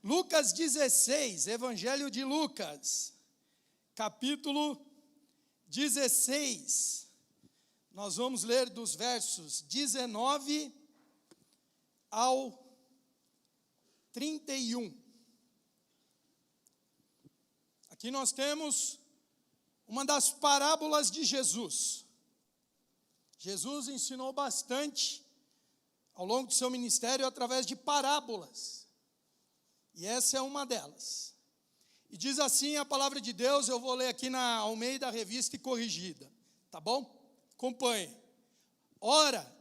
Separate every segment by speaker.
Speaker 1: Lucas 16, Evangelho de Lucas, capítulo 16. Nós vamos ler dos versos 19 ao 31. Aqui nós temos uma das parábolas de Jesus. Jesus ensinou bastante ao longo do seu ministério através de parábolas. E essa é uma delas. E diz assim a palavra de Deus, eu vou ler aqui na Almeida Revista e Corrigida. Tá bom? Acompanhe. Ora,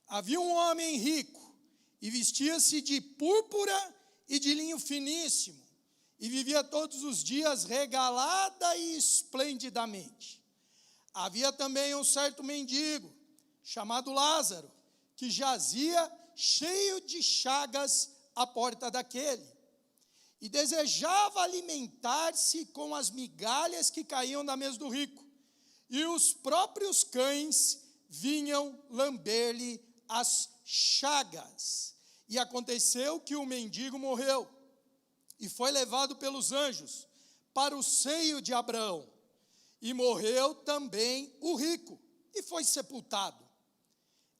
Speaker 1: havia um homem rico, e vestia-se de púrpura e de linho finíssimo, e vivia todos os dias regalada e esplendidamente. Havia também um certo mendigo, chamado Lázaro, que jazia cheio de chagas à porta daquele, e desejava alimentar-se com as migalhas que caíam da mesa do rico, e os próprios cães vinham lamber-lhe as chagas. E aconteceu que o mendigo morreu, e foi levado pelos anjos para o seio de Abraão. E morreu também o rico, e foi sepultado.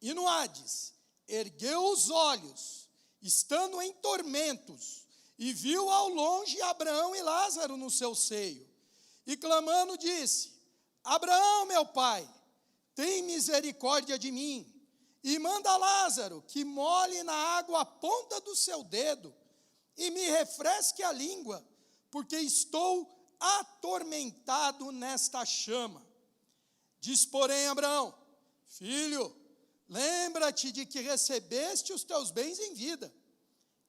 Speaker 1: E no Hades, ergueu os olhos, estando em tormentos, e viu ao longe Abraão e Lázaro no seu seio. E clamando disse: Abraão, meu pai, tem misericórdia de mim, e manda Lázaro que molhe na água a ponta do seu dedo, e me refresque a língua, porque estou atormentado nesta chama. Diz, porém, Abraão: filho, lembra-te de que recebeste os teus bens em vida,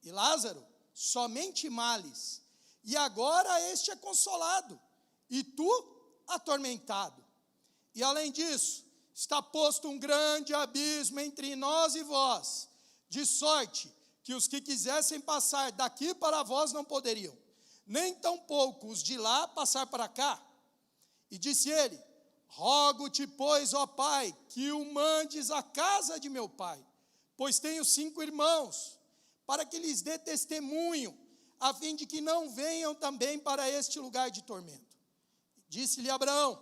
Speaker 1: e Lázaro somente males, e agora este é consolado, e tu atormentado. E além disso, está posto um grande abismo entre nós e vós, de sorte que os que quisessem passar daqui para vós não poderiam, nem tampouco os de lá passar para cá. E disse ele: rogo-te, pois, ó pai, que o mandes à casa de meu pai, pois tenho 5 irmãos, para que lhes dê testemunho, a fim de que não venham também para este lugar de tormento. Disse-lhe Abraão: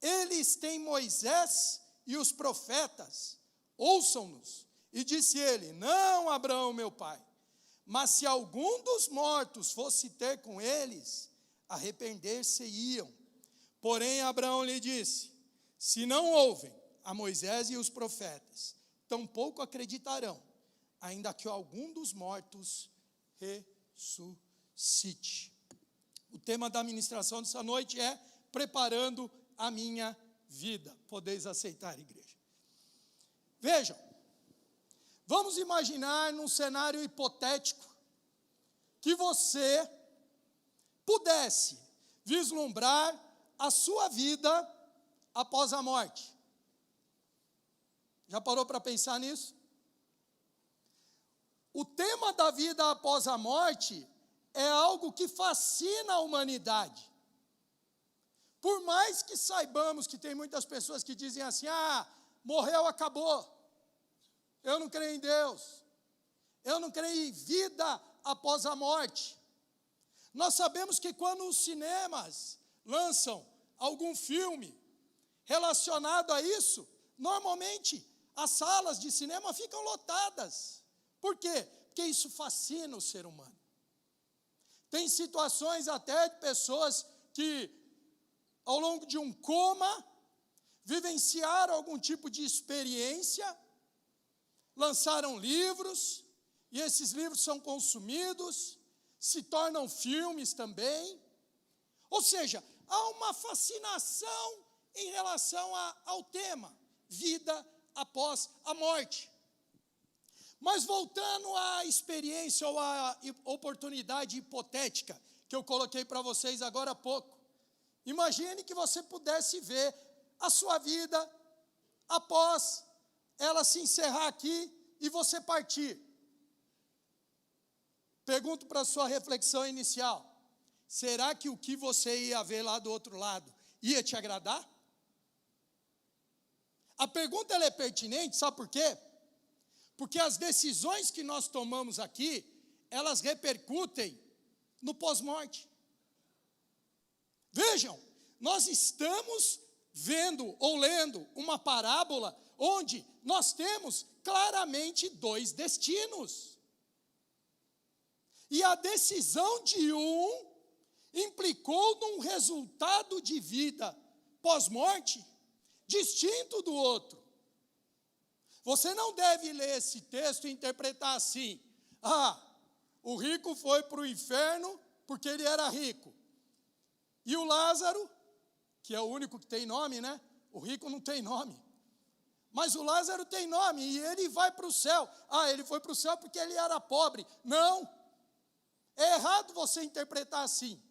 Speaker 1: eles têm Moisés e os profetas, ouçam-nos. E disse ele: não, Abraão, meu pai, mas se algum dos mortos fosse ter com eles, arrepender-se-iam. Porém Abraão lhe disse: se não ouvem a Moisés e os profetas, tampouco acreditarão, ainda que algum dos mortos ressuscite. O tema da ministração dessa noite é preparando a minha vida. Podeis aceitar, igreja. Vejam, vamos imaginar num cenário hipotético que você pudesse vislumbrar a sua vida após a morte. Já parou para pensar nisso? O tema da vida após a morte é algo que fascina a humanidade. Por mais que saibamos que tem muitas pessoas que dizem assim: morreu, acabou, eu não creio em Deus, eu não creio em vida após a morte. Nós sabemos que quando os cinemas lançam algum filme relacionado a isso, normalmente as salas de cinema ficam lotadas. Por quê? Porque isso fascina o ser humano. Tem situações até de pessoas que, ao longo de um coma, vivenciaram algum tipo de experiência, lançaram livros, e esses livros são consumidos, se tornam filmes também. Ou seja, há uma fascinação em relação ao tema, vida após a morte. Mas voltando à experiência ou à oportunidade hipotética que eu coloquei para vocês agora há pouco, imagine que você pudesse ver a sua vida após ela se encerrar aqui e você partir. Pergunto para a sua reflexão inicial: será que o que você ia ver lá do outro lado ia te agradar? A pergunta ela é pertinente, sabe por quê? Porque as decisões que nós tomamos aqui, elas repercutem no pós-morte. Vejam, nós estamos vendo ou lendo uma parábola onde nós temos claramente dois destinos. E a decisão de um implicou num resultado de vida pós-morte distinto do outro. Você não deve ler esse texto e interpretar assim: o rico foi para o inferno porque ele era rico. E o Lázaro, que é o único que tem nome, né? O rico não tem nome. Mas o Lázaro tem nome e ele vai para o céu. Ele foi para o céu porque ele era pobre. Não. É errado você interpretar assim.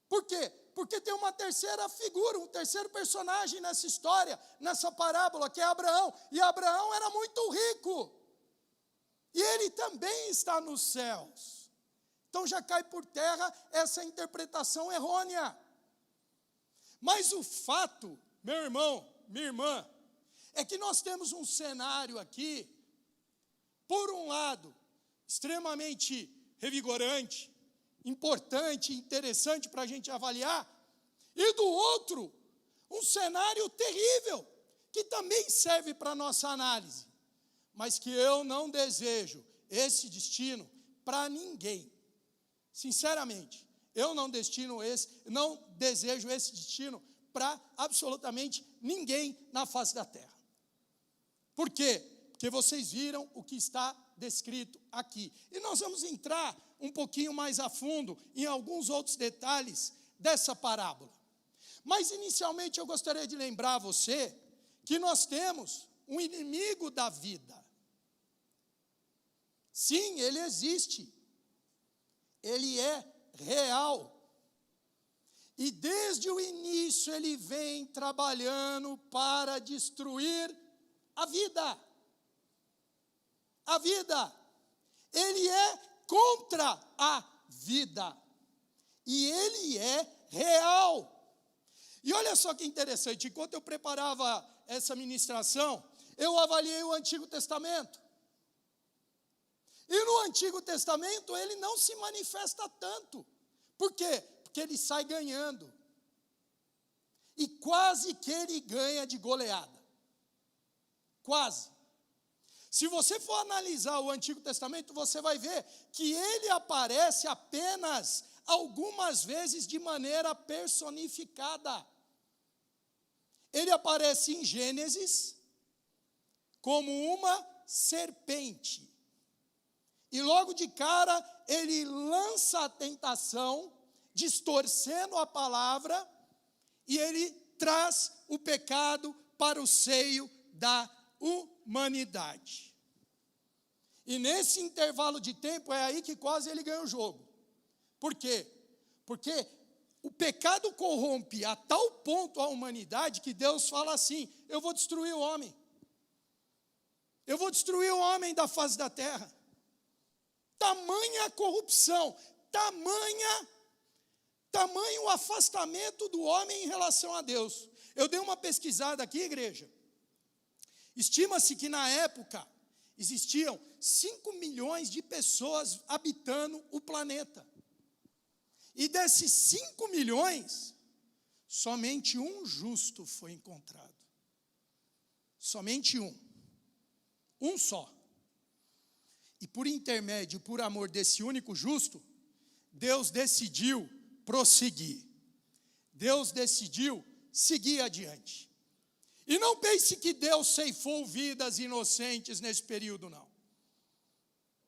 Speaker 1: Por quê? Porque tem uma terceira figura, um terceiro personagem nessa história, nessa parábola, que é Abraão. E Abraão era muito rico. E ele também está nos céus. Então já cai por terra essa interpretação errônea. Mas o fato, meu irmão, minha irmã, é que nós temos um cenário aqui, por um lado, extremamente revigorante, importante, interessante para a gente avaliar, e do outro, um cenário terrível, que também serve para a nossa análise, mas que eu não desejo esse destino para ninguém. Sinceramente, eu não desejo esse destino para absolutamente ninguém na face da terra. Por quê? Porque vocês viram o que está descrito aqui. E nós vamos entrar um pouquinho mais a fundo em alguns outros detalhes dessa parábola. Mas, inicialmente, eu gostaria de lembrar a você que nós temos um inimigo da vida. Sim, ele existe. Ele é real. E desde o início ele vem trabalhando para destruir a vida. A vida. Ele é contra a vida. E ele é real. E olha só que interessante, enquanto eu preparava essa ministração, eu avaliei o Antigo Testamento. E no Antigo Testamento ele não se manifesta tanto. Por quê? Porque ele sai ganhando. E quase que ele ganha de goleada. Quase. Se você for analisar o Antigo Testamento, você vai ver que ele aparece apenas algumas vezes de maneira personificada. Ele aparece em Gênesis como uma serpente. E logo de cara, ele lança a tentação, distorcendo a palavra, e ele traz o pecado para o seio da humanidade. E nesse intervalo de tempo, é aí que quase ele ganha o jogo. Por quê? Porque o pecado corrompe a tal ponto a humanidade que Deus fala assim: eu vou destruir o homem. Eu vou destruir o homem da face da terra. Tamanha corrupção, tamanho o afastamento do homem em relação a Deus. Eu dei uma pesquisada aqui, igreja. Estima-se que na época existiam 5 milhões de pessoas habitando o planeta. E desses 5 milhões, somente um justo foi encontrado. Somente um. Um só. E por intermédio, por amor desse único justo, Deus decidiu prosseguir. Deus decidiu seguir adiante. E não pense que Deus ceifou vidas inocentes nesse período, não.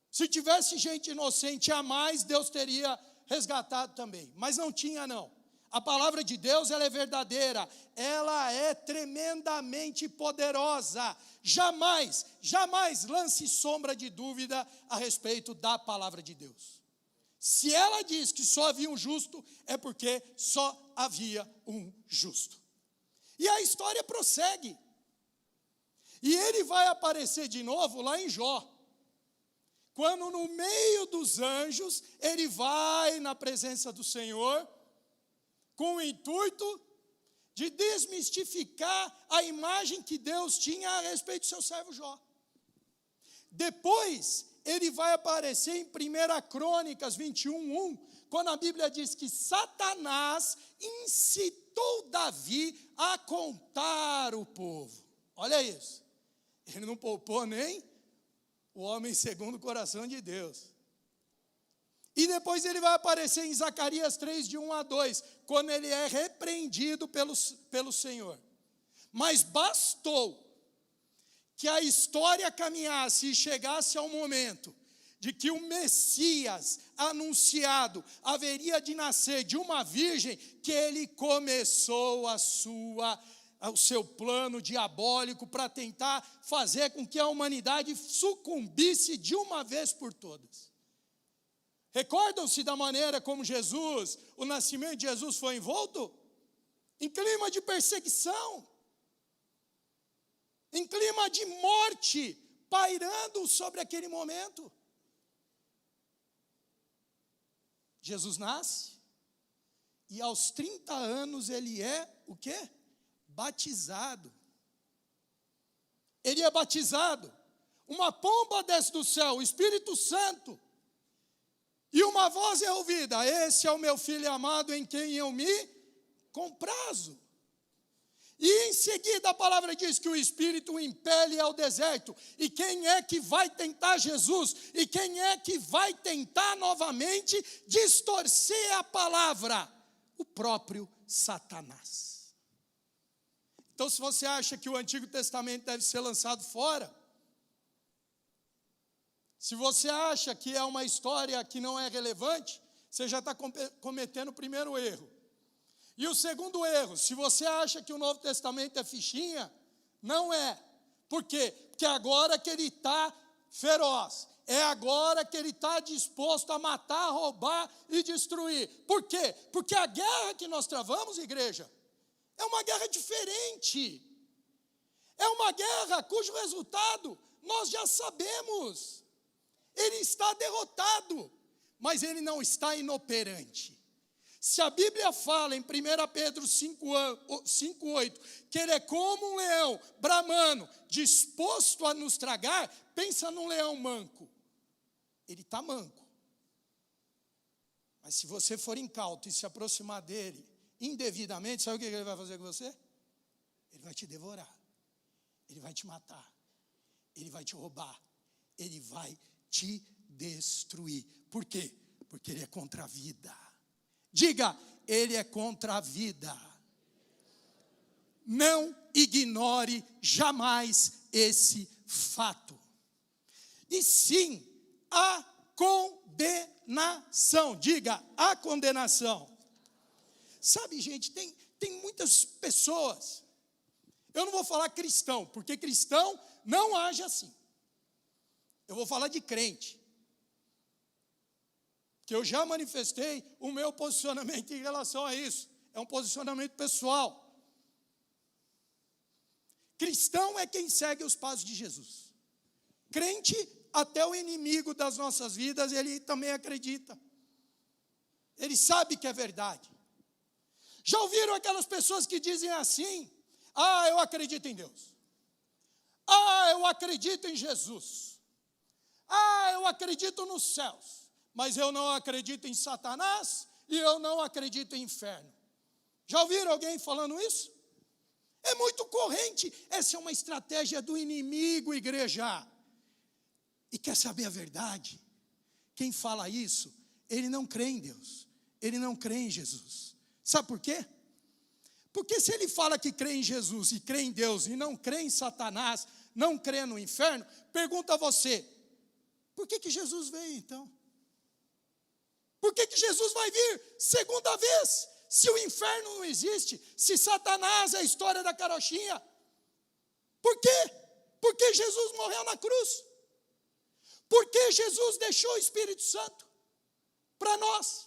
Speaker 1: Se tivesse gente inocente a mais, Deus teria resgatado também. Mas não tinha, não. A palavra de Deus, ela é verdadeira. Ela é tremendamente poderosa. Jamais lance sombra de dúvida a respeito da palavra de Deus. Se ela diz que só havia um justo, é porque só havia um justo. E a história prossegue. E ele vai aparecer de novo lá em Jó. Quando no meio dos anjos, ele vai na presença do Senhor, com o intuito de desmistificar a imagem que Deus tinha a respeito do seu servo Jó. Depois, ele vai aparecer em 1 Crônicas 21:1, quando a Bíblia diz que Satanás incitou Davi a contar o povo. Olha isso. Ele não poupou nem o homem segundo o coração de Deus. E depois ele vai aparecer em Zacarias 3, de 1-2, quando ele é repreendido pelo Senhor. Mas bastou que a história caminhasse e chegasse ao momento de que o Messias anunciado haveria de nascer de uma virgem, que ele começou o seu plano diabólico para tentar fazer com que a humanidade sucumbisse de uma vez por todas. Recordam-se da maneira como o nascimento de Jesus foi envolto? Em clima de perseguição, em clima de morte, pairando sobre aquele momento. Jesus nasce, e aos 30 anos ele é o quê? Batizado. Ele é batizado. Uma pomba desce do céu, o Espírito Santo. E uma voz é ouvida: esse é o meu filho amado, em quem eu me comprazo. E em seguida a palavra diz que o Espírito o impele ao deserto. E quem é que vai tentar Jesus? E quem é que vai tentar novamente distorcer a palavra? O próprio Satanás. Então, se você acha que o Antigo Testamento deve ser lançado fora, se você acha que é uma história que não é relevante, você já está cometendo o primeiro erro. E o segundo erro, se você acha que o Novo Testamento é fichinha, não é. Por quê? Porque agora que ele está feroz, é agora que ele está disposto a matar, roubar e destruir. Por quê? Porque a guerra que nós travamos, igreja, é uma guerra diferente. É uma guerra cujo resultado nós já sabemos. Ele está derrotado, mas ele não está inoperante. Se a Bíblia fala em 1 Pedro 5:8, que ele é como um leão bramando, disposto a nos tragar, pensa num leão manco. Ele está manco. Mas se você for incauto e se aproximar dele indevidamente, sabe o que ele vai fazer com você? Ele vai te devorar. Ele vai te matar. Ele vai te roubar. Ele vai te destruir. Por quê? Porque ele é contra a vida. Diga, ele é contra a vida. Não ignore jamais esse fato. E sim, a condenação. Diga, a condenação. Sabe, gente, tem muitas pessoas. Eu não vou falar cristão, porque cristão não age assim. Eu vou falar de crente. Que eu já manifestei o meu posicionamento em relação a isso. É um posicionamento pessoal. Cristão é quem segue os passos de Jesus. Crente, até o inimigo das nossas vidas, ele também acredita. Ele sabe que é verdade. Já ouviram aquelas pessoas que dizem assim: ah, eu acredito em Deus. Ah, eu acredito em Jesus. Ah, eu acredito nos céus. Mas eu não acredito em Satanás e eu não acredito em inferno. Já ouviram alguém falando isso? É muito corrente. Essa é uma estratégia do inimigo, igreja. E quer saber a verdade? Quem fala isso, ele não crê em Deus. Ele não crê em Jesus. Sabe por quê? Porque se ele fala que crê em Jesus e crê em Deus e não crê em Satanás, não crê no inferno, pergunta a você: por que Jesus veio então? Por que Jesus vai vir segunda vez? Se o inferno não existe, se Satanás é a história da carochinha. Por quê? Porque Jesus morreu na cruz. Porque Jesus deixou o Espírito Santo para nós,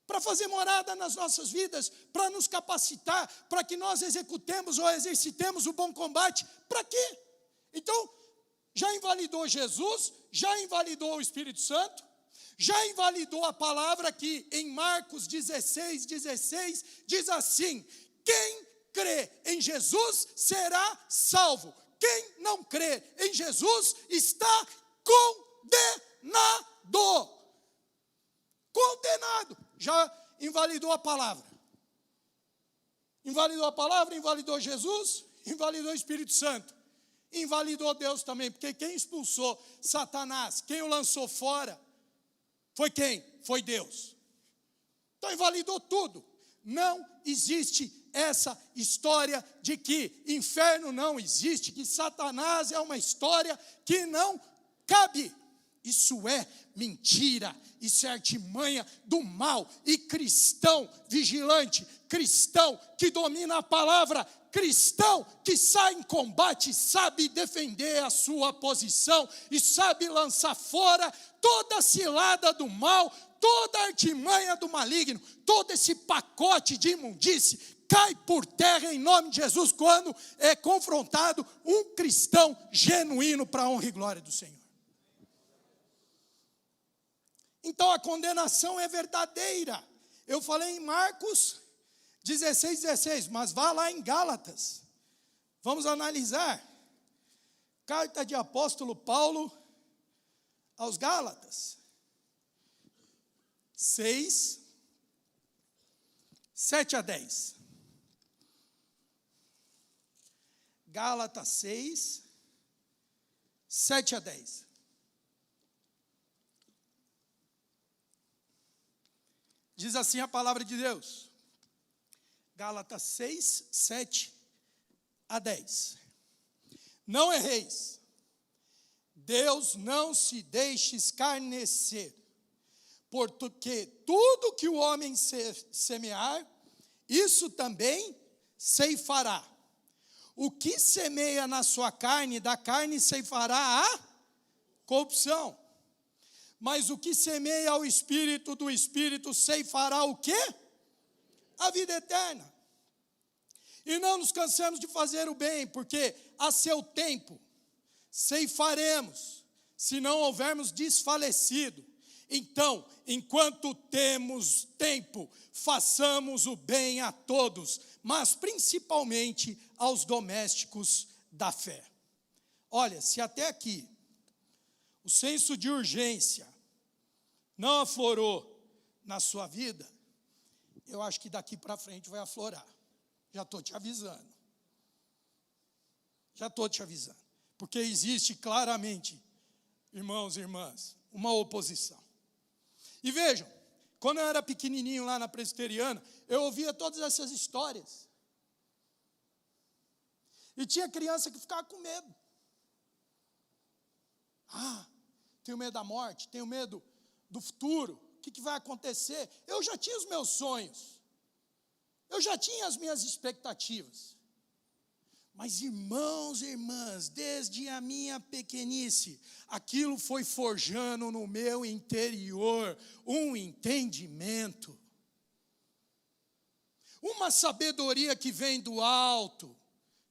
Speaker 1: para fazer morada nas nossas vidas, para nos capacitar, para que nós executemos ou exercitemos o bom combate. Para quê? Então, já invalidou Jesus, já invalidou o Espírito Santo, já invalidou a palavra que em Marcos 16:16 diz assim: quem crê em Jesus será salvo. Quem não crê em Jesus está Condenado. Já invalidou a palavra. Invalidou a palavra, invalidou Jesus, invalidou o Espírito Santo. Invalidou Deus também, porque quem expulsou Satanás, quem o lançou fora, foi quem? Foi Deus. Então invalidou tudo. Não existe essa história de que inferno não existe, que Satanás é uma história que não cabe. Isso é mentira, isso é artimanha do mal. E cristão vigilante, cristão que domina a palavra, cristão que sai em combate, sabe defender a sua posição e sabe lançar fora toda a cilada do mal, toda a artimanha do maligno, todo esse pacote de imundície cai por terra em nome de Jesus quando é confrontado um cristão genuíno para a honra e glória do Senhor. Então a condenação é verdadeira. Eu falei em Marcos 16, mas vá lá em Gálatas. Vamos analisar. Carta de apóstolo Paulo aos Gálatas. 6, 7 a 10. Gálatas 6, 7 a 10. Diz assim a palavra de Deus. Gálatas 6, 7 a 10. Não erreis. Deus não se deixe escarnecer. Porque tudo que o homem semear, isso também ceifará. O que semeia na sua carne, da carne ceifará a corrupção. Mas o que semeia ao Espírito, do Espírito ceifará o quê? A vida eterna. E não nos cansemos de fazer o bem, porque a seu tempo ceifaremos, se não houvermos desfalecido. Então, enquanto temos tempo, façamos o bem a todos, mas principalmente aos domésticos da fé. Olha, se até aqui o senso de urgência não aflorou na sua vida, eu acho que daqui para frente vai aflorar. Já estou te avisando. Porque existe claramente, irmãos e irmãs, uma oposição. E vejam, quando eu era pequenininho lá na presbiteriana, eu ouvia todas essas histórias. E tinha criança que ficava com medo. Tenho medo da morte, tenho medo do futuro, o que vai acontecer? Eu já tinha os meus sonhos, eu já tinha as minhas expectativas. Mas irmãos e irmãs, desde a minha pequenice, aquilo foi forjando no meu interior um entendimento, uma sabedoria que vem do alto,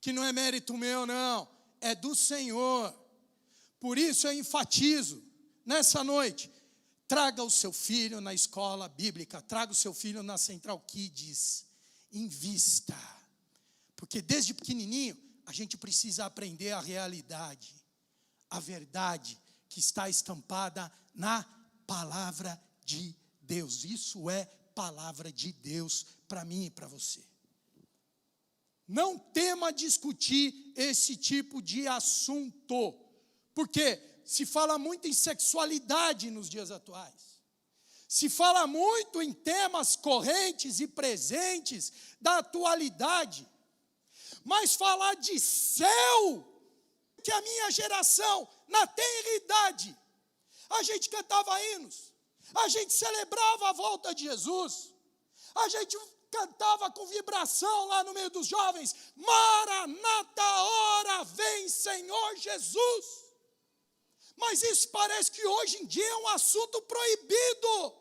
Speaker 1: que não é mérito meu não, é do Senhor. Por isso eu enfatizo, nessa noite, traga o seu filho na escola bíblica, traga o seu filho na Central Kids, invista. Porque desde pequenininho, a gente precisa aprender a realidade, a verdade que está estampada na palavra de Deus. Isso é palavra de Deus para mim e para você. Não tema discutir esse tipo de assunto, porque se fala muito em sexualidade nos dias atuais. Se fala muito em temas correntes e presentes da atualidade. Mas falar de céu, que a minha geração, na tenra idade, a gente cantava hinos, a gente celebrava a volta de Jesus, a gente cantava com vibração lá no meio dos jovens, Maranata, hora vem Senhor Jesus. Mas isso parece que hoje em dia é um assunto proibido.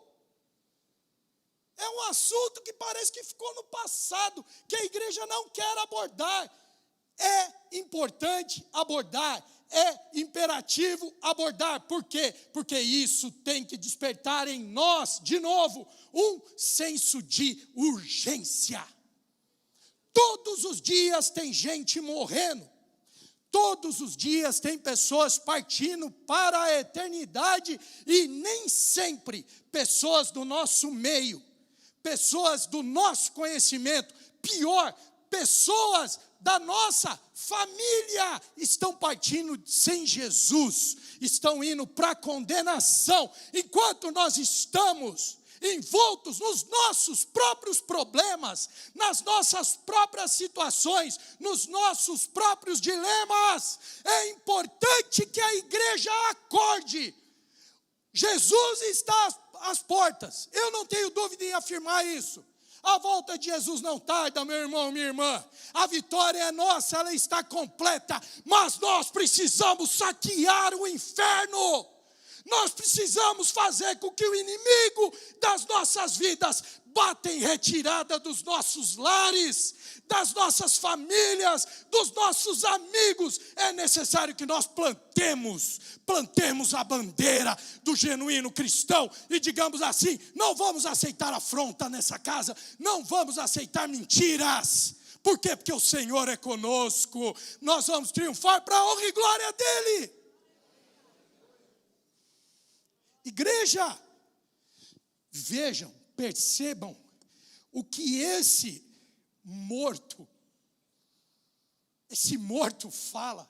Speaker 1: É um assunto que parece que ficou no passado, que a igreja não quer abordar. É importante abordar, é imperativo abordar. Por quê? Porque isso tem que despertar em nós, de novo, um senso de urgência. Todos os dias tem gente morrendo. Todos os dias tem pessoas partindo para a eternidade e nem sempre pessoas do nosso meio, pessoas do nosso conhecimento, pior, pessoas da nossa família estão partindo sem Jesus, estão indo para a condenação, enquanto nós estamos envoltos nos nossos próprios problemas, nas nossas próprias situações, nos nossos próprios dilemas. É importante que a igreja acorde. Jesus está às portas, eu não tenho dúvida em afirmar isso. A volta de Jesus não tarda, meu irmão, minha irmã. A vitória é nossa, ela está completa, mas nós precisamos saquear o inferno. Nós precisamos fazer com que o inimigo das nossas vidas bata em retirada dos nossos lares, das nossas famílias, dos nossos amigos. É necessário que nós plantemos a bandeira do genuíno cristão e digamos assim: não vamos aceitar afronta nessa casa, não vamos aceitar mentiras. Por quê? Porque o Senhor é conosco. Nós vamos triunfar para a honra e glória dEle. Igreja, vejam, percebam o que esse morto fala.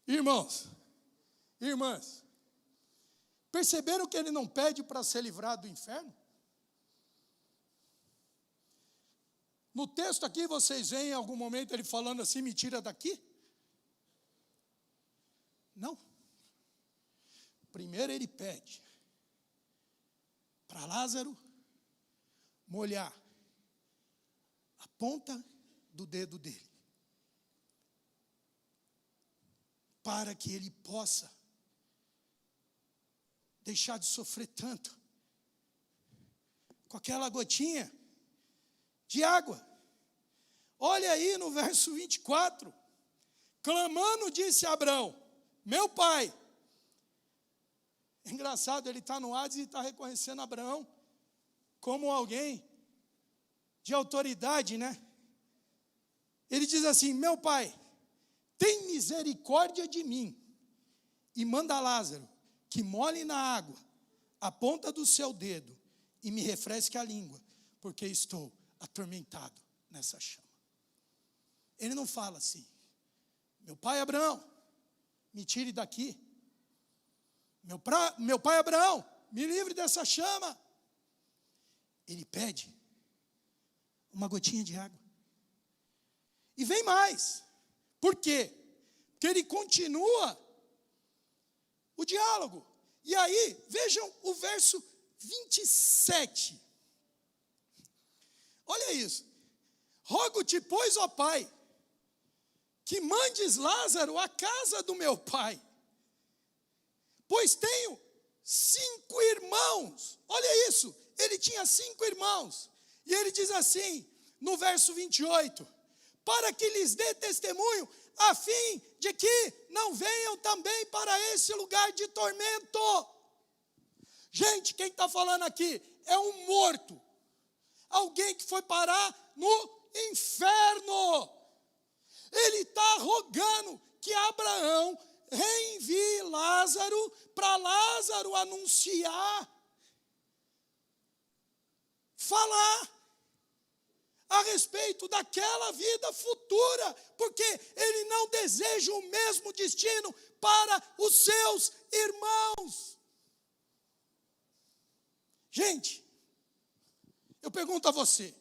Speaker 1: Irmãos, irmãs, perceberam que ele não pede para ser livrado do inferno? No texto aqui vocês veem em algum momento ele falando assim: me tira daqui? Não. Primeiro ele pede para Lázaro molhar a ponta do dedo dele, para que ele possa deixar de sofrer tanto com aquela gotinha de água. Olha aí no verso 24. Clamando, disse Abrão: meu pai. Engraçado, ele está no Hades e está reconhecendo Abraão como alguém de autoridade, né? Ele diz assim: meu pai, tem misericórdia de mim e manda Lázaro que molhe na água a ponta do seu dedo e me refresque a língua, porque estou atormentado nessa chama. Ele não fala assim: meu pai Abraão, me tire daqui. Meu pai Abraão, me livre dessa chama. Ele pede uma gotinha de água. E vem mais. Por quê? Porque ele continua o diálogo. E aí, vejam o verso 27. Olha isso. Rogo-te, pois, ó pai, que mandes Lázaro à casa do meu pai, pois tenho 5 irmãos. Olha isso, ele tinha 5 irmãos. E ele diz assim, no verso 28, para que lhes dê testemunho, a fim de que não venham também para esse lugar de tormento. Gente, quem está falando aqui é um morto, alguém que foi parar no inferno. Ele está rogando que Abraão reenvie Lázaro para Lázaro anunciar, falar a respeito daquela vida futura, porque ele não deseja o mesmo destino para os seus irmãos. Gente, eu pergunto a você,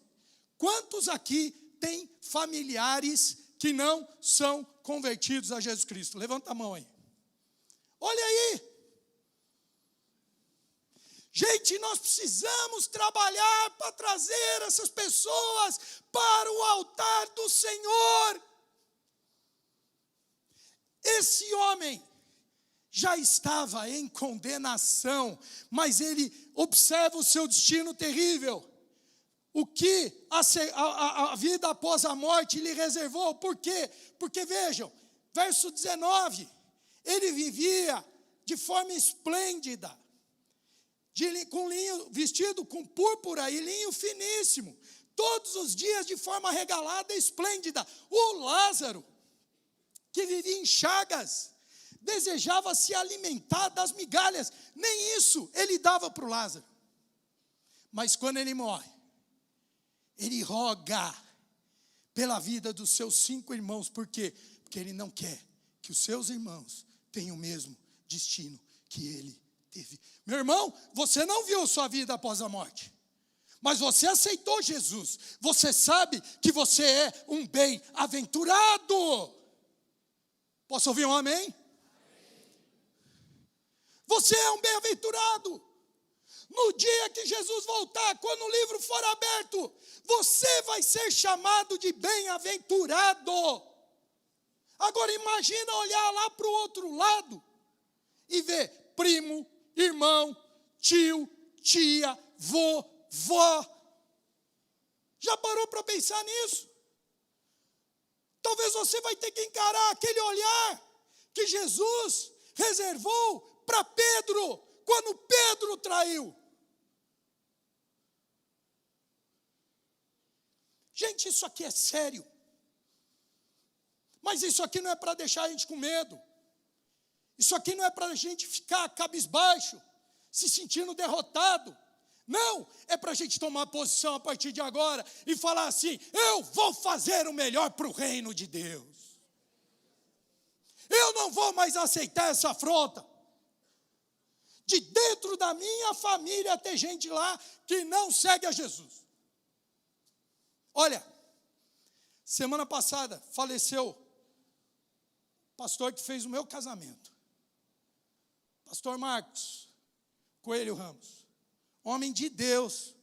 Speaker 1: quantos aqui têm familiares que não são convertidos a Jesus Cristo? Levanta a mão aí. Olha aí. Gente, nós precisamos trabalhar para trazer essas pessoas para o altar do Senhor. Esse homem já estava em condenação, mas ele observa o seu destino terrível. O que a vida após a morte lhe reservou. Por quê? Porque vejam, verso 19, ele vivia de forma esplêndida, com linho, vestido com púrpura e linho finíssimo, todos os dias de forma regalada e esplêndida. O Lázaro, que vivia em chagas, desejava se alimentar das migalhas, nem isso ele dava para o Lázaro. Mas quando ele morre, ele roga pela vida dos seus 5 irmãos. Por quê? Porque ele não quer que os seus irmãos tenham o mesmo destino que ele teve. Meu irmão, você não viu sua vida após a morte, mas você aceitou Jesus. Você sabe que você é um bem-aventurado. Posso ouvir um amém? Você é um bem-aventurado. No dia que Jesus voltar, quando o livro for aberto, você vai ser chamado de bem-aventurado. Agora imagina olhar lá para o outro lado e ver primo, irmão, tio, tia, vô, vó. Já parou para pensar nisso? Talvez você vai ter que encarar aquele olhar que Jesus reservou para Pedro, quando Pedro traiu. Gente, isso aqui é sério. Mas isso aqui não é para deixar a gente com medo. Isso aqui não é para a gente ficar cabisbaixo, se sentindo derrotado. Não, é para a gente tomar posição a partir de agora e falar assim: eu vou fazer o melhor para o reino de Deus. Eu não vou mais aceitar essa afronta. De dentro da minha família tem gente lá que não segue a Jesus. Olha, semana passada faleceu o pastor que fez o meu casamento. Pastor Marcos Coelho Ramos. Homem de Deus.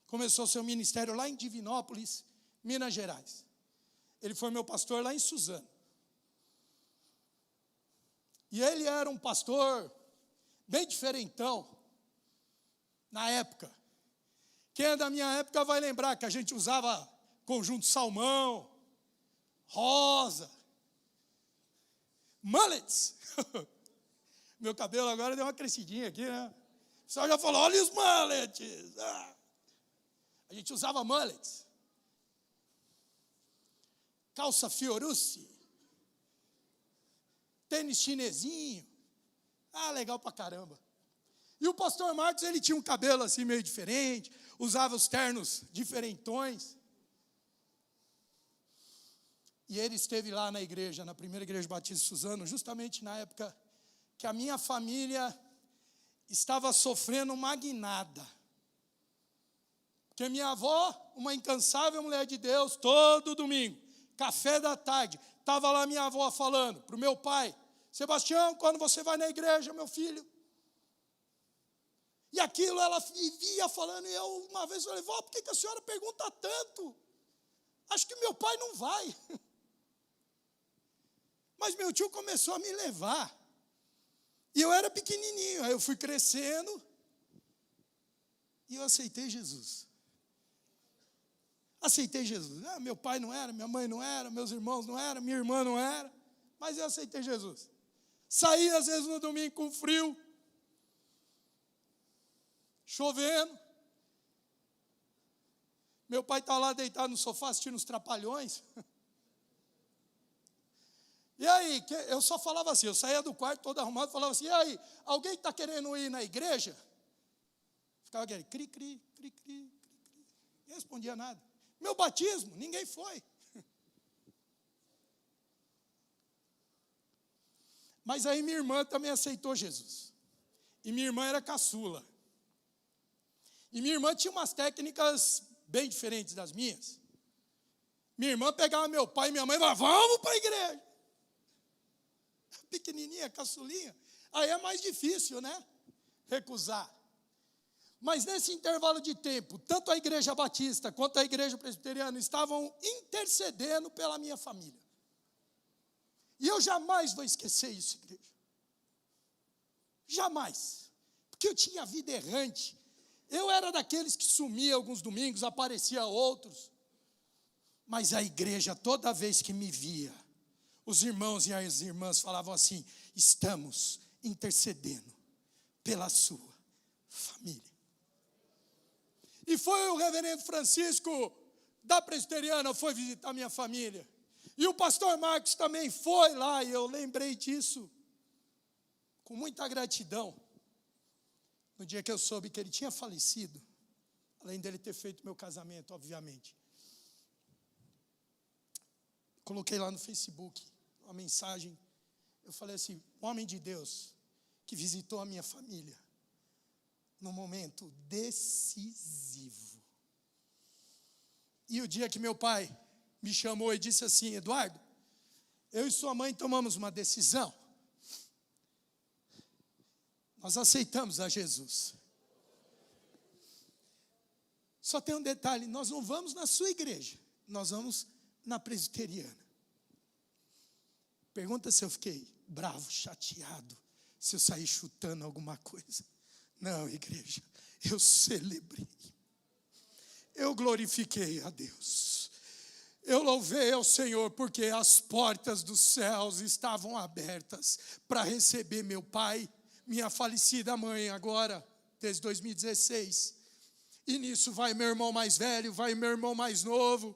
Speaker 1: Começou seu ministério lá em Divinópolis, Minas Gerais. Ele foi meu pastor lá em Suzano. E ele era um pastor bem diferentão na época. Quem é da minha época vai lembrar que a gente usava conjunto salmão, rosa, mullets. Meu cabelo agora deu uma crescidinha aqui, né? O pessoal já falou: olha os mullets. A gente usava mullets. Calça Fiorucci. Tênis chinesinho. Legal pra caramba. E o pastor Marcos, ele tinha um cabelo assim meio diferente, usava os ternos diferentões. E ele esteve lá na igreja, na primeira igreja batista de Suzano, justamente na época que a minha família estava sofrendo uma guinada. Porque minha avó, uma incansável mulher de Deus, todo domingo, café da tarde, estava lá minha avó falando para o meu pai: Sebastião, quando você vai na igreja, meu filho? E aquilo ela vivia falando, e eu uma vez falei: vó, por que a senhora pergunta tanto? Acho que meu pai não vai. Mas meu tio começou a me levar. E eu era pequenininho, aí eu fui crescendo e eu aceitei Jesus. Aceitei Jesus. Meu pai não era, minha mãe não era, meus irmãos não eram, minha irmã não era, mas eu aceitei Jesus. Saí às vezes no domingo com frio, chovendo. Meu pai está lá deitado no sofá assistindo os Trapalhões. E aí, eu só falava assim, eu saía do quarto todo arrumado, falava assim: e aí, alguém está querendo ir na igreja? Ficava aquele cri, cri, cri, cri, cri, cri. Não respondia nada. Meu batismo, ninguém foi. Mas aí minha irmã também aceitou Jesus. E minha irmã era caçula. E minha irmã tinha umas técnicas bem diferentes das minhas. Minha irmã pegava meu pai e minha mãe e falava: vamos para a igreja. Pequenininha, caçulinha. Aí é mais difícil, né? Recusar. Mas nesse intervalo de tempo, tanto a igreja batista quanto a igreja presbiteriana estavam intercedendo pela minha família. E eu jamais vou esquecer isso, igreja. Jamais. Porque eu tinha vida errante. Eu era daqueles que sumia alguns domingos, aparecia outros. Mas a igreja, toda vez que me via, os irmãos e as irmãs falavam assim: estamos intercedendo pela sua família. E foi o reverendo Francisco da Presbiteriana, foi visitar minha família. E o pastor Marcos também foi lá, e eu lembrei disso com muita gratidão. No dia que eu soube que ele tinha falecido, além dele ter feito meu casamento, obviamente. Coloquei lá no Facebook uma mensagem. Eu falei assim, um homem de Deus que visitou a minha família num momento decisivo. E o dia que meu pai me chamou e disse assim, Eduardo, eu e sua mãe tomamos uma decisão. Nós aceitamos a Jesus. Só tem um detalhe, nós não vamos na sua igreja, nós vamos na presbiteriana. Pergunta se eu fiquei bravo, chateado, se eu saí chutando alguma coisa. Não, igreja, eu celebrei. Eu glorifiquei a Deus. Eu louvei ao Senhor porque as portas dos céus estavam abertas para receber meu pai, minha falecida mãe agora, desde 2016. E nisso vai meu irmão mais velho, vai meu irmão mais novo.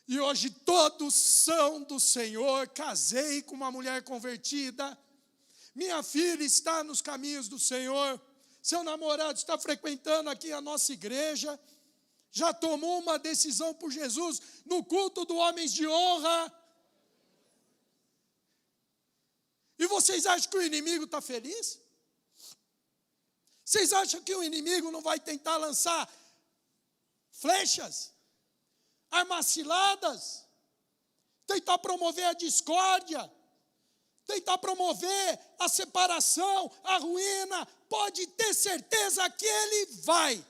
Speaker 1: E hoje todos são do Senhor. Casei com uma mulher convertida. Minha filha está nos caminhos do Senhor. Seu namorado está frequentando aqui a nossa igreja. Já tomou uma decisão por Jesus no culto do Homens de Honra. E vocês acham que o inimigo está feliz? Vocês acham que o inimigo não vai tentar lançar flechas, armaciladas, tentar promover a discórdia, tentar promover a separação, a ruína? Pode ter certeza que ele vai.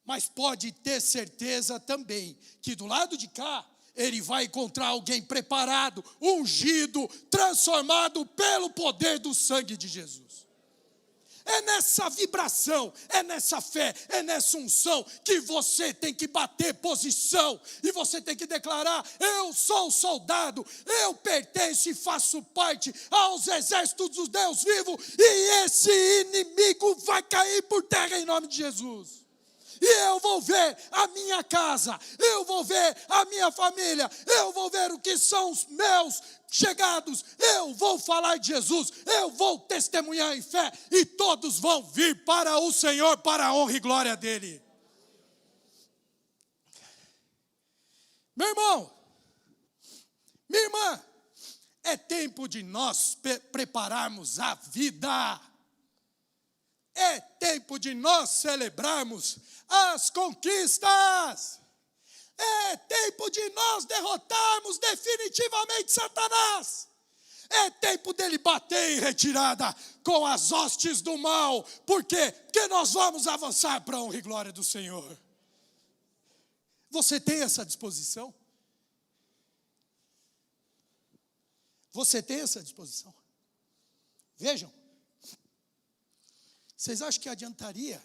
Speaker 1: Mas pode ter certeza também que do lado de cá, ele vai encontrar alguém preparado, ungido, transformado pelo poder do sangue de Jesus. É nessa vibração, é nessa fé, é nessa unção que você tem que bater posição. E você tem que declarar, eu sou soldado, eu pertenço e faço parte aos exércitos do Deus vivo. E esse inimigo vai cair por terra em nome de Jesus. E eu vou ver a minha casa, eu vou ver a minha família, eu vou ver o que são os meus chegados, eu vou falar de Jesus, eu vou testemunhar em fé, e todos vão vir para o Senhor, para a honra e glória dEle. Meu irmão, minha irmã, é tempo de nós prepararmos a vida. É tempo de nós celebrarmos as conquistas. É tempo de nós derrotarmos definitivamente Satanás. É tempo dele bater em retirada com as hostes do mal. Por quê? Porque nós vamos avançar para a honra e glória do Senhor. Você tem essa disposição? Você tem essa disposição? Vejam. Vocês acham que adiantaria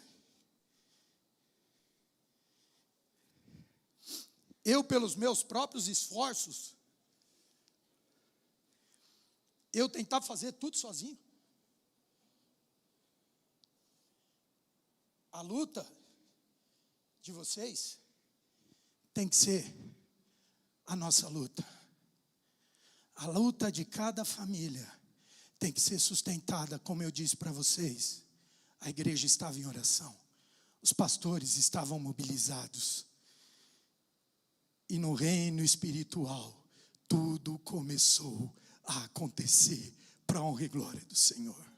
Speaker 1: eu, pelos meus próprios esforços, eu tentar fazer tudo sozinho? A luta de vocês tem que ser a nossa luta. A luta de cada família tem que ser sustentada, como eu disse para vocês. A igreja estava em oração, os pastores estavam mobilizados. E no reino espiritual, tudo começou a acontecer para a honra e glória do Senhor.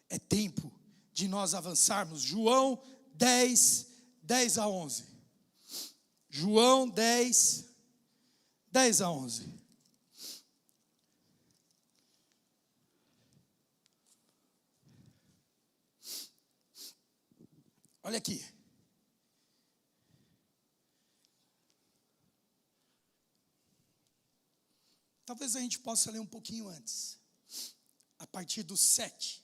Speaker 1: É tempo de nós avançarmos. João 10, 10 a 11. João 10, 10 a 11. Olha aqui. Talvez a gente possa ler um pouquinho antes. A partir do 7.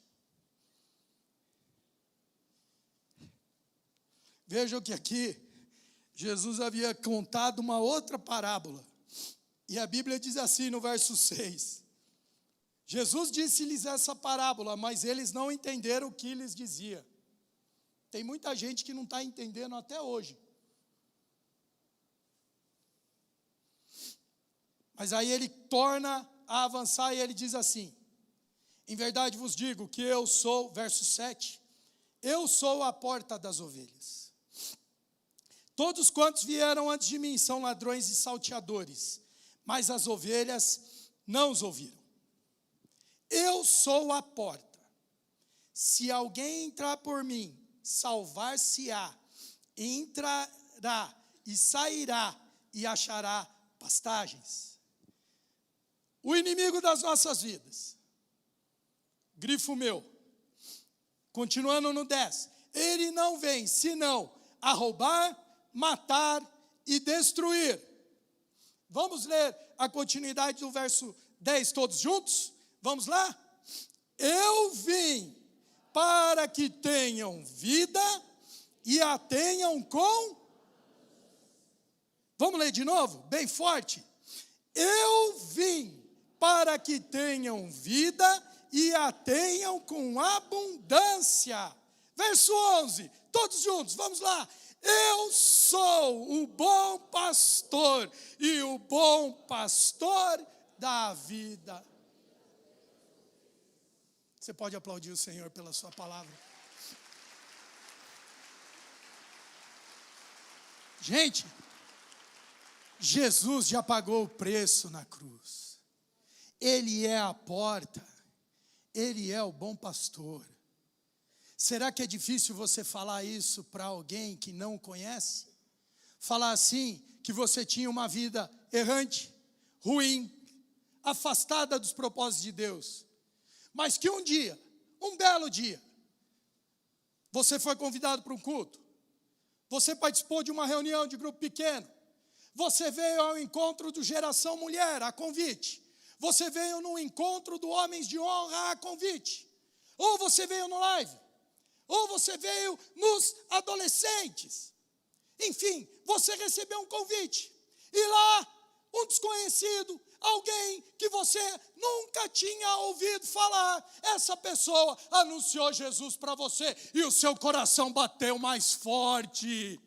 Speaker 1: Vejam que aqui Jesus havia contado uma outra parábola. E a Bíblia diz assim no verso 6. Jesus disse-lhes essa parábola, mas eles não entenderam o que lhes dizia. Tem muita gente que não está entendendo até hoje. Mas aí ele torna a avançar e ele diz assim: em verdade vos digo que eu sou, verso 7, eu sou a porta das ovelhas. Todos quantos vieram antes de mim são ladrões e salteadores, mas as ovelhas não os ouviram. Eu sou a porta. Se alguém entrar por mim, salvar-se-á, entrará e sairá e achará pastagens. O inimigo das nossas vidas, grifo meu, continuando no 10, ele não vem senão a roubar, matar e destruir. Vamos ler a continuidade do verso 10 todos juntos? Vamos lá? Eu vim para que tenham vida e a tenham com... Vamos ler de novo? Bem forte. Eu vim para que tenham vida e a tenham com abundância. Verso 11, todos juntos, vamos lá. Eu sou o bom pastor e o bom pastor dá vida. Você pode aplaudir o Senhor pela sua palavra. Gente, Jesus já pagou o preço na cruz. Ele é a porta. Ele é o bom pastor. Será que é difícil você falar isso para alguém que não conhece? Falar assim, que você tinha uma vida errante, ruim, afastada dos propósitos de Deus. Mas que um dia, um belo dia, você foi convidado para um culto, você participou de uma reunião de grupo pequeno, você veio ao encontro do Geração Mulher, a convite, você veio no encontro do Homens de Honra, a convite, ou você veio no live, ou você veio nos adolescentes, enfim, você recebeu um convite, e lá, um desconhecido, alguém que você nunca tinha ouvido falar, essa pessoa anunciou Jesus para você e o seu coração bateu mais forte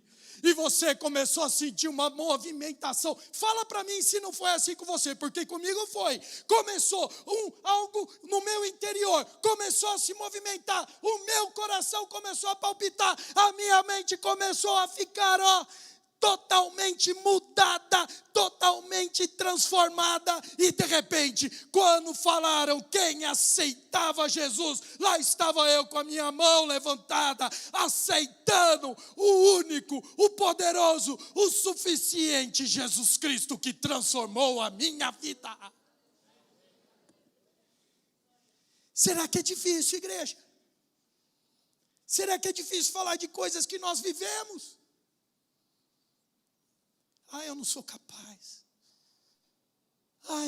Speaker 1: e você começou a sentir uma movimentação. Fala para mim se não foi assim com você, porque comigo foi. Começou algo no meu interior, começou a se movimentar, o meu coração começou a palpitar, a minha mente começou a ficar, totalmente mudada, totalmente transformada, e de repente, quando falaram quem aceitava Jesus, lá estava eu com a minha mão levantada, aceitando o único, o poderoso, o suficiente Jesus Cristo que transformou a minha vida. Será que é difícil, igreja? Será que é difícil falar de coisas que nós vivemos? Eu não sou capaz.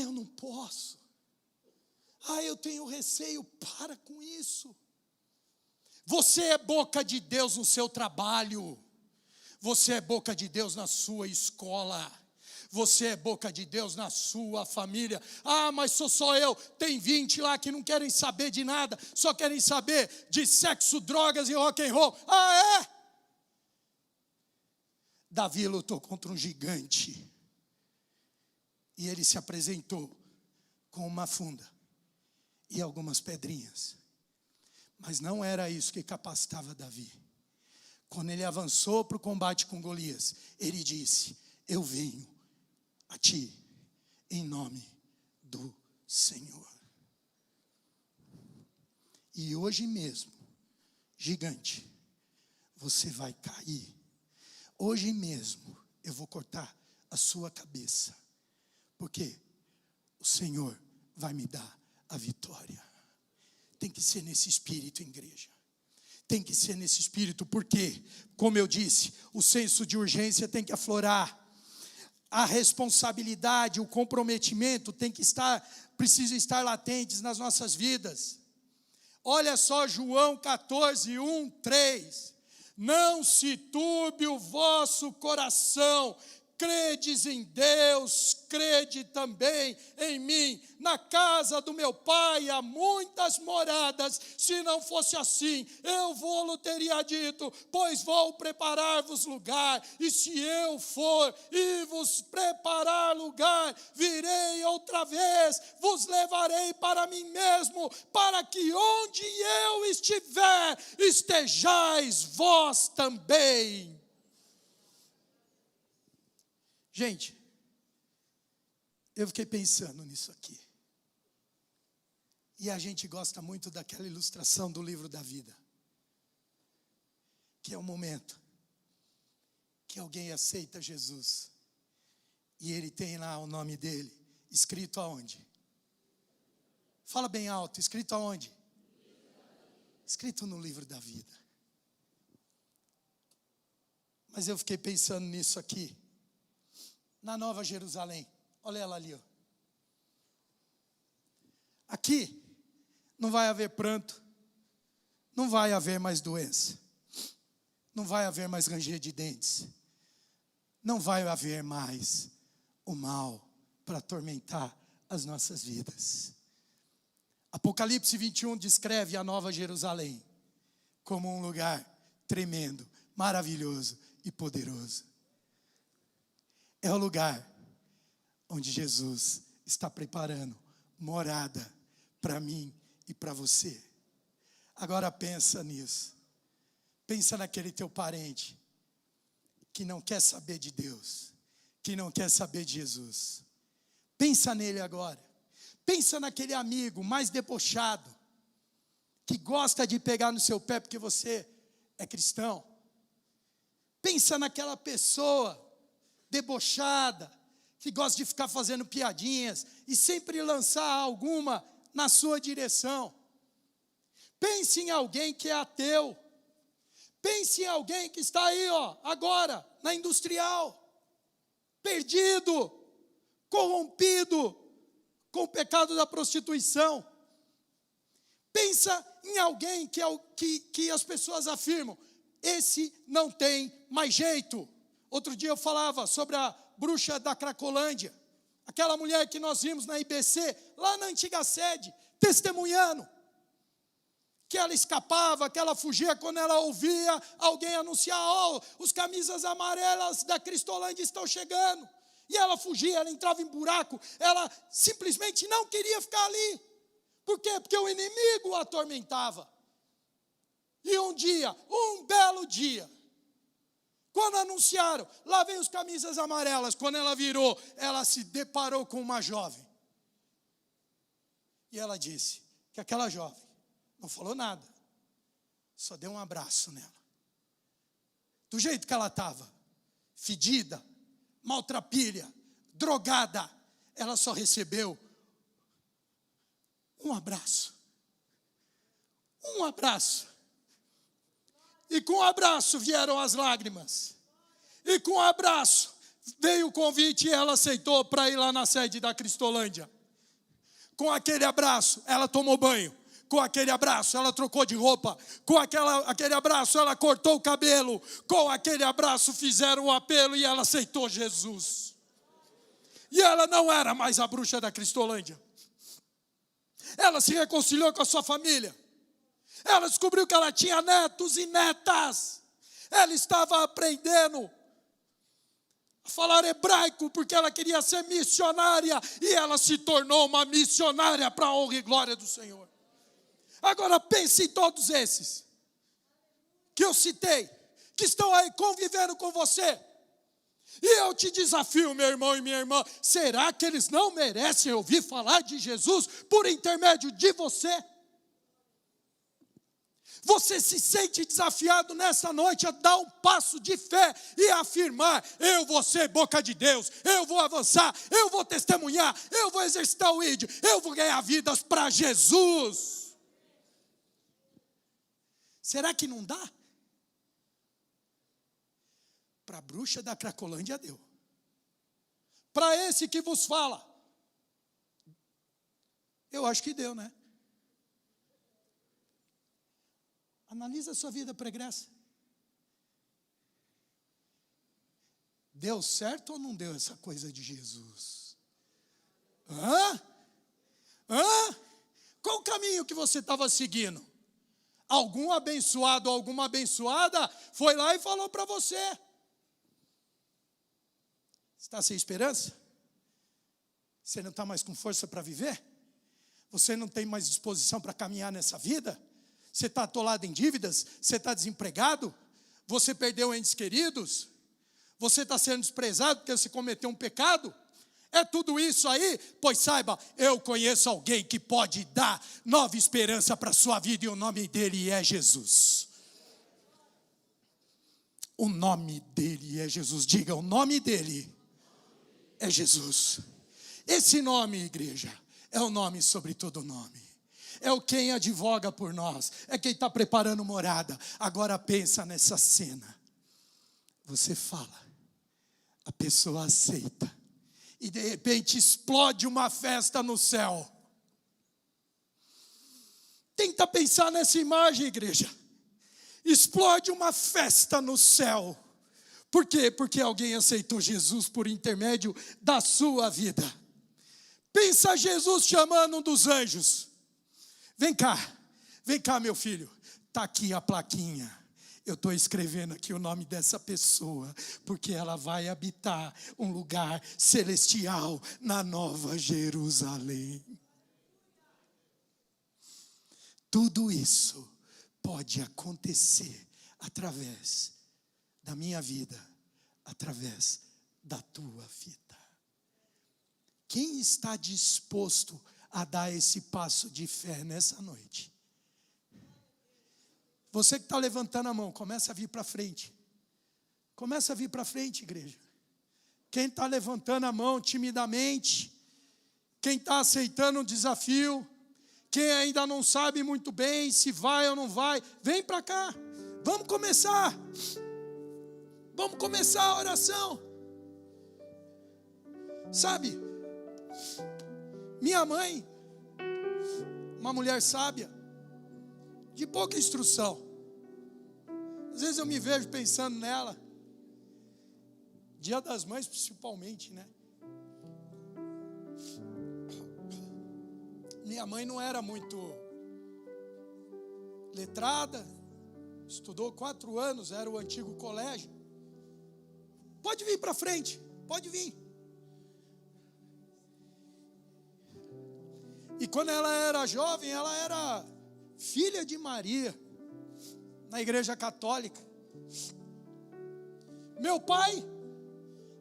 Speaker 1: Eu não posso. Eu tenho receio. Para com isso. Você é boca de Deus no seu trabalho. Você é boca de Deus na sua escola. Você é boca de Deus na sua família. Mas sou só eu. Tem 20 lá que não querem saber de nada. Só querem saber de sexo, drogas e rock and roll. É? Davi lutou contra um gigante, e ele se apresentou com uma funda e algumas pedrinhas, mas não era isso que capacitava Davi. Quando ele avançou para o combate com Golias, ele disse: eu venho a ti em nome do Senhor. E hoje mesmo, gigante, você vai cair. Hoje mesmo eu vou cortar a sua cabeça, porque o Senhor vai me dar a vitória. Tem que ser nesse espírito, igreja. Tem que ser nesse espírito, porque, como eu disse, o senso de urgência tem que aflorar. A responsabilidade, o comprometimento precisa estar latentes nas nossas vidas. Olha só João 14, 1, 3. Não se turbe o vosso coração, credes em Deus, crede também em mim. Na casa do meu pai há muitas moradas. Se não fosse assim, eu vou-lo teria dito, pois vou preparar-vos lugar. E se eu for e vos preparar lugar, virei outra vez, vos levarei para mim mesmo, para que onde eu estiver, estejais vós também. Gente, eu fiquei pensando nisso aqui. E a gente gosta muito daquela ilustração do livro da vida. Que é o momento que alguém aceita Jesus. E ele tem lá o nome dele, escrito aonde? Fala bem alto, escrito aonde? Escrito no livro da vida. Mas eu fiquei pensando nisso aqui. Na Nova Jerusalém, olha ela ali, ó. Aqui não vai haver pranto, não vai haver mais doença, não vai haver mais ranger de dentes, não vai haver mais o mal para atormentar as nossas vidas. Apocalipse 21 descreve a Nova Jerusalém como um lugar tremendo, maravilhoso e poderoso. É o lugar onde Jesus está preparando morada para mim e para você. Agora pensa nisso. Pensa naquele teu parente que não quer saber de Deus, que não quer saber de Jesus. Pensa nele agora. Pensa naquele amigo mais debochado, que gosta de pegar no seu pé porque você é cristão. Pensa naquela pessoa debochada, que gosta de ficar fazendo piadinhas e sempre lançar alguma na sua direção. Pense em alguém que é ateu. Pense em alguém que está aí, ó, agora, na industrial, perdido, corrompido com o pecado da prostituição. Pensa em alguém que as pessoas afirmam, esse não tem mais jeito. Outro dia eu falava sobre a bruxa da Cracolândia, aquela mulher que nós vimos na IBC, lá na antiga sede, testemunhando, que ela escapava, que ela fugia quando ela ouvia alguém anunciar, os camisas amarelas da Cristolândia estão chegando, e ela fugia, ela entrava em buraco, ela simplesmente não queria ficar ali. Por quê? Porque o inimigo a atormentava. E um belo dia, quando anunciaram, lá vem os camisas amarelas, quando ela virou, ela se deparou com uma jovem. E ela disse que aquela jovem não falou nada, só deu um abraço nela. Do jeito que ela estava, fedida, maltrapilha, drogada, ela só recebeu um abraço. Um abraço. E com o abraço vieram as lágrimas. E com o abraço veio o convite e ela aceitou para ir lá na sede da Cristolândia. Com aquele abraço, ela tomou banho. Com aquele abraço, ela trocou de roupa. Com aquele abraço, ela cortou o cabelo. Com aquele abraço, fizeram o apelo e ela aceitou Jesus. E ela não era mais a bruxa da Cristolândia. Ela se reconciliou com a sua família. Ela descobriu que ela tinha netos e netas. Ela estava aprendendo a falar hebraico porque ela queria ser missionária. E ela se tornou uma missionária para a honra e glória do Senhor. Agora pense em todos esses que eu citei, que estão aí convivendo com você. E eu te desafio, meu irmão e minha irmã, será que eles não merecem ouvir falar de Jesus por intermédio de você? Você se sente desafiado nessa noite a dar um passo de fé e afirmar, eu vou ser boca de Deus, eu vou avançar, eu vou testemunhar, eu vou exercitar o ídio, eu vou ganhar vidas para Jesus. Será que não dá? Para a bruxa da Cracolândia deu. Para esse que vos fala, eu acho que deu, né? Analisa a sua vida pregressa. Deu certo ou não deu essa coisa de Jesus? Hã? Qual o caminho que você estava seguindo? Algum abençoado, alguma abençoada foi lá e falou para você. Está sem esperança? Você não está mais com força para viver? Você não tem mais disposição para caminhar nessa vida? Você está atolado em dívidas? Você está desempregado? Você perdeu entes queridos? Você está sendo desprezado porque você cometeu um pecado? É tudo isso aí? Pois saiba, eu conheço alguém que pode dar nova esperança para a sua vida, e o nome dele é Jesus. O nome dele é Jesus. Diga, o nome dele é Jesus. Esse nome, igreja, é o nome sobre todo nome. É o quem advoga por nós. É quem está preparando morada. Agora pensa nessa cena. Você fala, a pessoa aceita, e de repente explode uma festa no céu. Tenta pensar nessa imagem, igreja. Explode uma festa no céu. Por quê? Porque alguém aceitou Jesus por intermédio da sua vida. Pensa Jesus chamando um dos anjos. Vem cá, meu filho. Está aqui a plaquinha. Eu estou escrevendo aqui o nome dessa pessoa, porque ela vai habitar um lugar celestial na Nova Jerusalém. Tudo isso pode acontecer através da minha vida, através da tua vida. Quem está disposto a dar esse passo de fé nessa noite? Você que está levantando a mão, começa a vir para frente. Começa a vir para frente, igreja. Quem está levantando a mão timidamente, quem está aceitando o desafio, quem ainda não sabe muito bem se vai ou não vai, vem para cá. Vamos começar. Vamos começar a oração. Sabe, minha mãe, uma mulher sábia, de pouca instrução. Às vezes eu me vejo pensando nela. Dia das Mães principalmente, né? Minha mãe não era muito letrada. Estudou 4 anos, era o antigo colégio. Pode vir para frente, pode vir. E quando ela era jovem, ela era filha de Maria, na igreja católica. Meu pai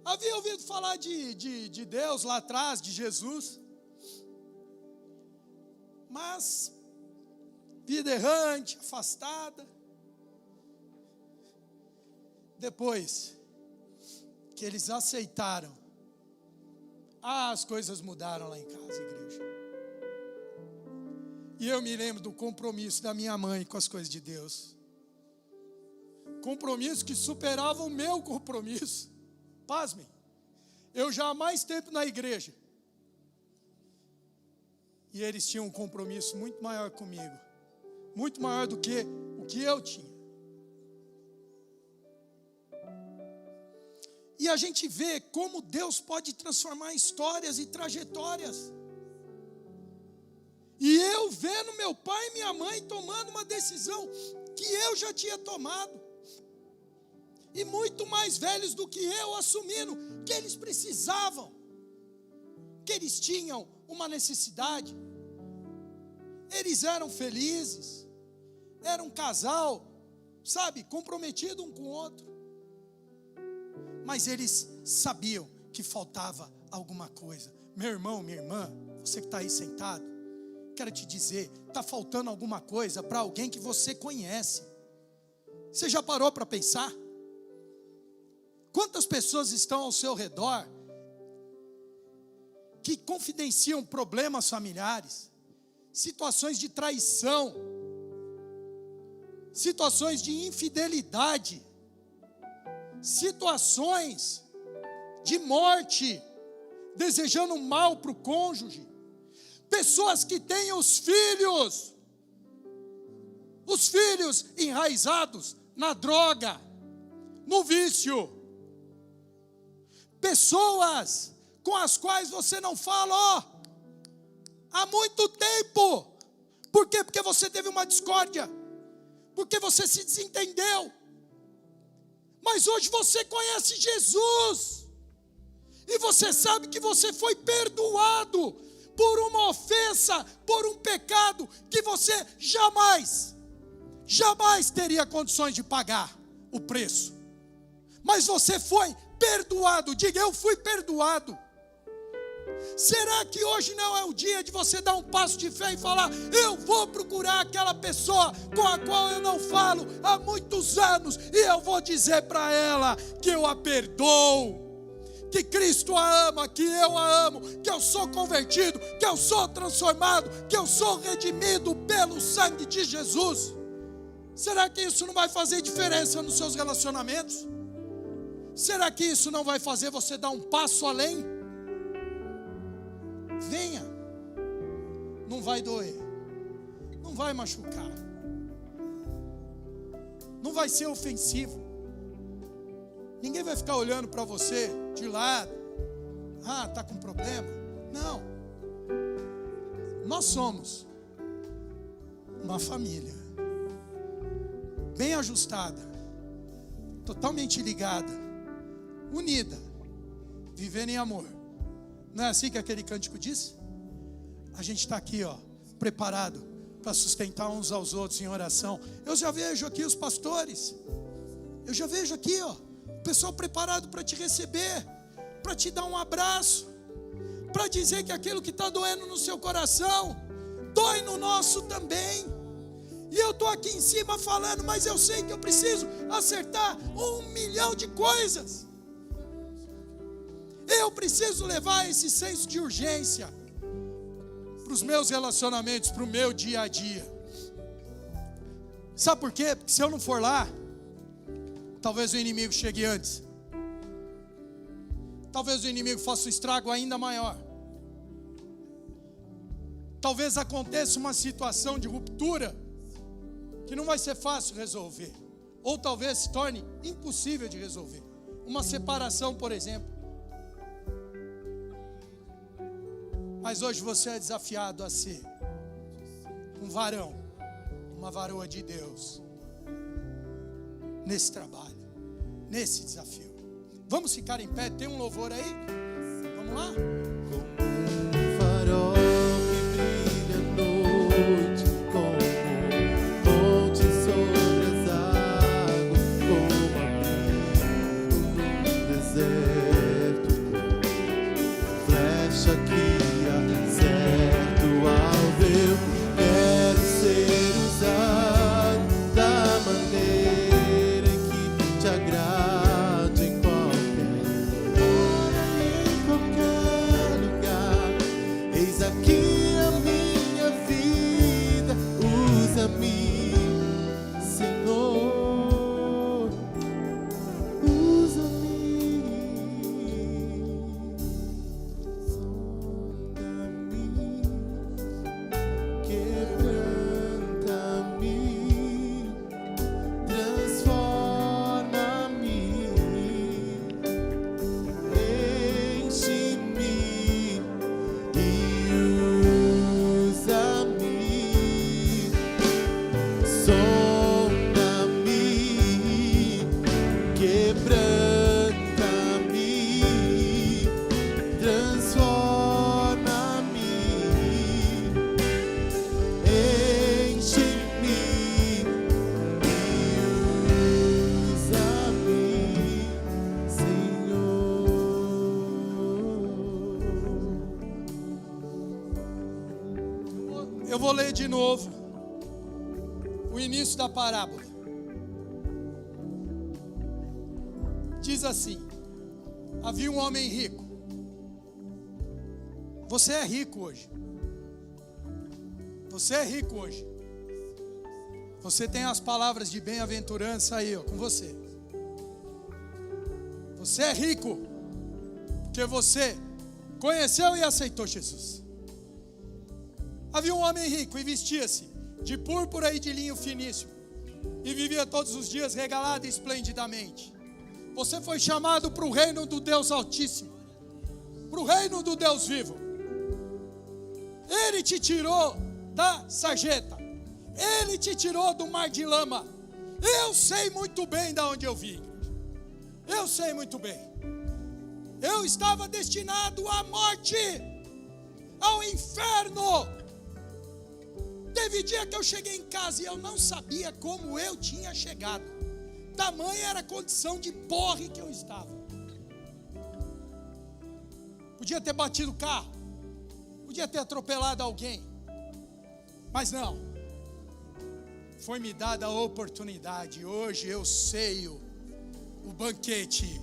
Speaker 1: havia ouvido falar de Deus lá atrás, de Jesus. Mas, vida errante, afastada. Depois que eles aceitaram, as coisas mudaram lá em casa, igreja. E eu me lembro do compromisso da minha mãe com as coisas de Deus. Compromisso que superava o meu compromisso. Pasmem, eu já há mais tempo na igreja. E eles tinham um compromisso muito maior comigo. Muito maior do que o que eu tinha. E a gente vê como Deus pode transformar histórias e trajetórias. E eu vendo meu pai e minha mãe tomando uma decisão que eu já tinha tomado. E muito mais velhos do que eu, assumindo que eles precisavam, que eles tinham uma necessidade. Eles eram felizes, eram um casal, sabe, comprometido um com o outro. Mas eles sabiam que faltava alguma coisa. Meu irmão, minha irmã, você que está aí sentado, quero te dizer, está faltando alguma coisa para alguém que você conhece. Você já parou para pensar? Quantas pessoas estão ao seu redor que confidenciam problemas familiares, situações de traição, situações de infidelidade, situações de morte, desejando mal para o cônjuge, pessoas que têm os filhos enraizados na droga, no vício. pessoas com as quais você não fala, há muito tempo. Por quê? Porque você teve uma discórdia, porque você se desentendeu. Mas hoje você conhece Jesus, e você sabe que você foi perdoado por uma ofensa, por um pecado que você jamais teria condições de pagar o preço. Mas você foi perdoado. Diga, eu fui perdoado. Será que hoje não é o dia de você dar um passo de fé e falar: eu vou procurar aquela pessoa com a qual eu não falo há muitos anos, e eu vou dizer para ela que eu a perdoo, que Cristo a ama, que eu a amo, que eu sou convertido, que eu sou transformado, que eu sou redimido pelo sangue de Jesus? Será que isso não vai fazer diferença nos seus relacionamentos? Será que isso não vai fazer você dar um passo além? Venha, não vai doer, não vai machucar, não vai ser ofensivo, ninguém vai ficar olhando para você de lado, está com problema. Não, nós somos uma família bem ajustada, totalmente ligada, unida, vivendo em amor. Não é assim que aquele cântico diz? A gente está aqui, preparado para sustentar uns aos outros em oração. Eu já vejo aqui os pastores, eu já vejo aqui, o pessoal preparado para te receber, para te dar um abraço, para dizer que aquilo que está doendo no seu coração, dói no nosso também. E eu estou aqui em cima falando, mas eu sei que eu preciso acertar 1 milhão de coisas. Eu preciso levar esse senso de urgência para os meus relacionamentos, para o meu dia a dia. Sabe por quê? Porque se eu não for lá, talvez o inimigo chegue antes. Talvez o inimigo faça um estrago ainda maior. Talvez aconteça uma situação de ruptura que não vai ser fácil resolver. Ou talvez se torne impossível de resolver. Uma separação, por exemplo. Mas hoje você é desafiado a ser um varão, uma varoa de Deus, nesse trabalho, nesse desafio. Vamos ficar em pé, tem um louvor aí? Vamos lá?
Speaker 2: Como um farol que brilha à noite, como ponte sobre as águas, como abrigo no deserto, flecha que acerto ao ver. Quero ser usado da maneira em que te agrade, em qualquer hora, em qualquer lugar. Eis aqui a minha vida, usa-me, Senhor, usa-me.
Speaker 1: Eu vou ler de novo o início da parábola. Diz assim: havia um homem rico. Você é rico hoje. Você é rico hoje. Você tem as palavras de bem-aventurança aí, com você. Você é rico porque você conheceu e aceitou Jesus. Havia um homem rico e vestia-se de púrpura e de linho finíssimo, e vivia todos os dias regalado esplendidamente. Você foi chamado para o reino do Deus Altíssimo, para o reino do Deus vivo. Ele te tirou da sarjeta, Ele te tirou do mar de lama. Eu sei muito bem de onde eu vim. Eu sei muito bem. Eu estava destinado à morte, ao inferno. Teve dia que eu cheguei em casa e eu não sabia como eu tinha chegado. Tamanha era a condição de porre que eu estava. Podia ter batido o carro, podia ter atropelado alguém, mas não. Foi me dada a oportunidade. Hoje eu sei o banquete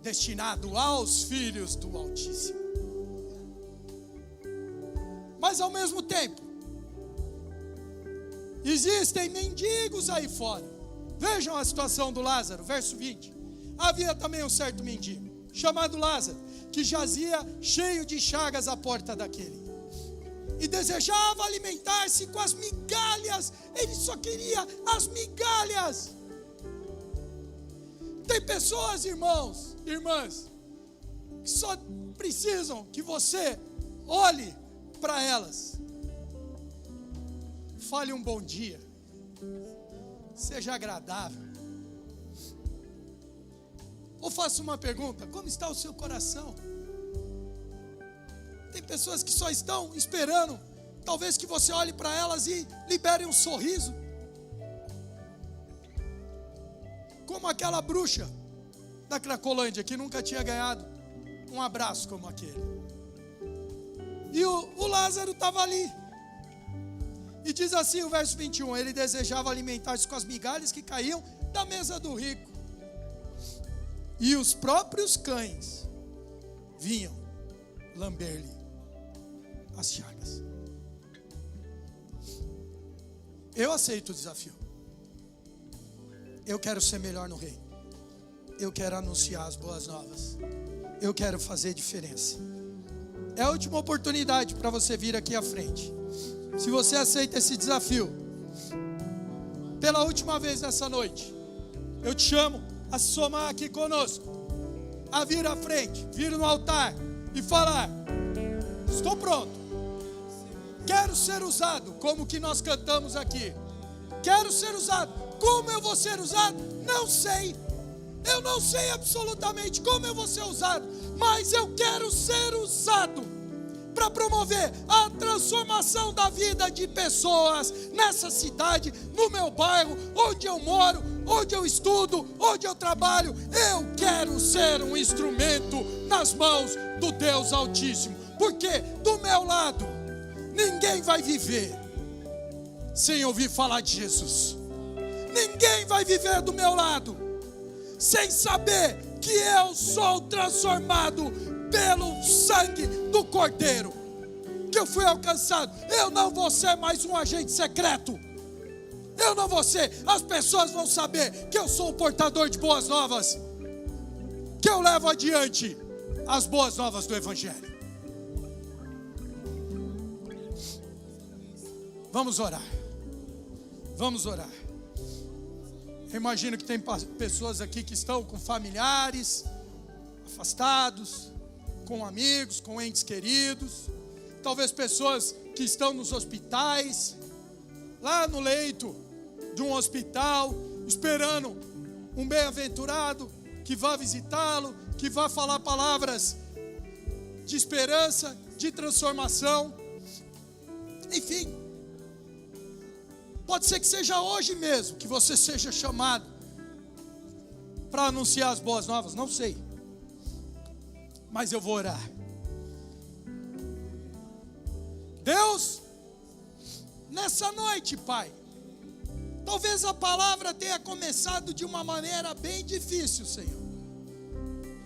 Speaker 1: destinado aos filhos do Altíssimo. Mas ao mesmo tempo, existem mendigos aí fora. Vejam a situação do Lázaro, verso 20. Havia também um certo mendigo, chamado Lázaro, que jazia cheio de chagas à porta daquele, e desejava alimentar-se com as migalhas. Ele só queria as migalhas. Tem pessoas, irmãos, irmãs, que só precisam que você olhe para elas, fale um bom dia, seja agradável, ou faça uma pergunta: como está o seu coração? Tem pessoas que só estão esperando, talvez, que você olhe para elas e libere um sorriso, como aquela bruxa da Cracolândia, que nunca tinha ganhado um abraço como aquele. E o Lázaro estava ali. E diz assim o verso 21, ele desejava alimentar-se com as migalhas que caíam da mesa do rico. E os próprios cães vinham lamber-lhe as chagas. Eu aceito o desafio. Eu quero ser melhor no reino. Eu quero anunciar as boas novas. Eu quero fazer diferença. É a última oportunidade para você vir aqui à frente. Se você aceita esse desafio, pela última vez nessa noite, eu te chamo a se somar aqui conosco, a vir à frente, vir no altar e falar: estou pronto, quero ser usado, como que nós cantamos aqui. Quero ser usado. Como eu vou ser usado? Não sei. Eu não sei absolutamente como eu vou ser usado, mas eu quero ser usado para promover a transformação da vida de pessoas nessa cidade, no meu bairro, onde eu moro, onde eu estudo, onde eu trabalho. Eu quero ser um instrumento nas mãos do Deus Altíssimo, porque do meu lado ninguém vai viver sem ouvir falar de Jesus. Ninguém vai viver do meu lado sem saber que eu sou transformado pelo sangue do Cordeiro, que eu fui alcançado. Eu não vou ser mais um agente secreto. Eu não vou ser. As pessoas vão saber que eu sou o portador de boas novas, que eu levo adiante as boas novas do Evangelho. Vamos orar. Vamos orar. Eu imagino que tem pessoas aqui que estão com familiares afastados, com amigos, com entes queridos, talvez pessoas que estão nos hospitais, lá no leito de um hospital, esperando um bem-aventurado que vá visitá-lo, que vá falar palavras de esperança, de transformação. Enfim, pode ser que seja hoje mesmo que você seja chamado para anunciar as boas novas, não sei. Mas eu vou orar. Deus, nessa noite, Pai, talvez a palavra tenha começado de uma maneira bem difícil, Senhor.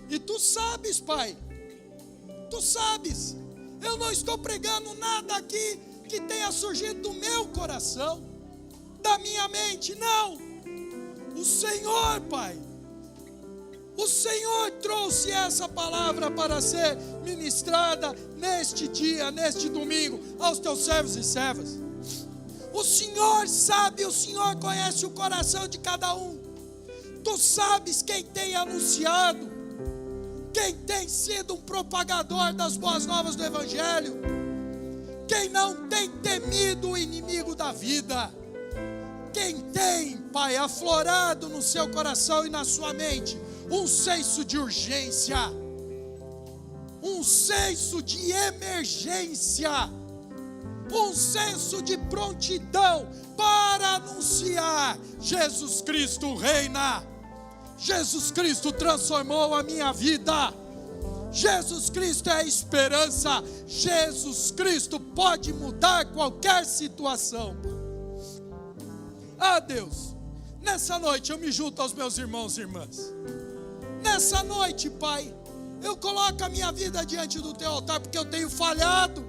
Speaker 1: E Tu sabes, Pai, Tu sabes. Eu não estou pregando nada aqui que tenha surgido do meu coração, da minha mente, não. O Senhor, Pai, o Senhor trouxe essa palavra para ser ministrada neste dia, neste domingo, aos Teus servos e servas. O Senhor sabe, o Senhor conhece o coração de cada um. Tu sabes quem tem anunciado, quem tem sido um propagador das boas novas do Evangelho, quem não tem temido o inimigo da vida, quem tem, Pai, aflorado no seu coração e na sua mente um senso de urgência, um senso de emergência, um senso de prontidão para anunciar: Jesus Cristo reina, Jesus Cristo transformou a minha vida, Jesus Cristo é a esperança, Jesus Cristo pode mudar qualquer situação. Ah, Deus, nessa noite eu me junto aos meus irmãos e irmãs. Nessa noite, Pai, eu coloco a minha vida diante do Teu altar, porque eu tenho falhado,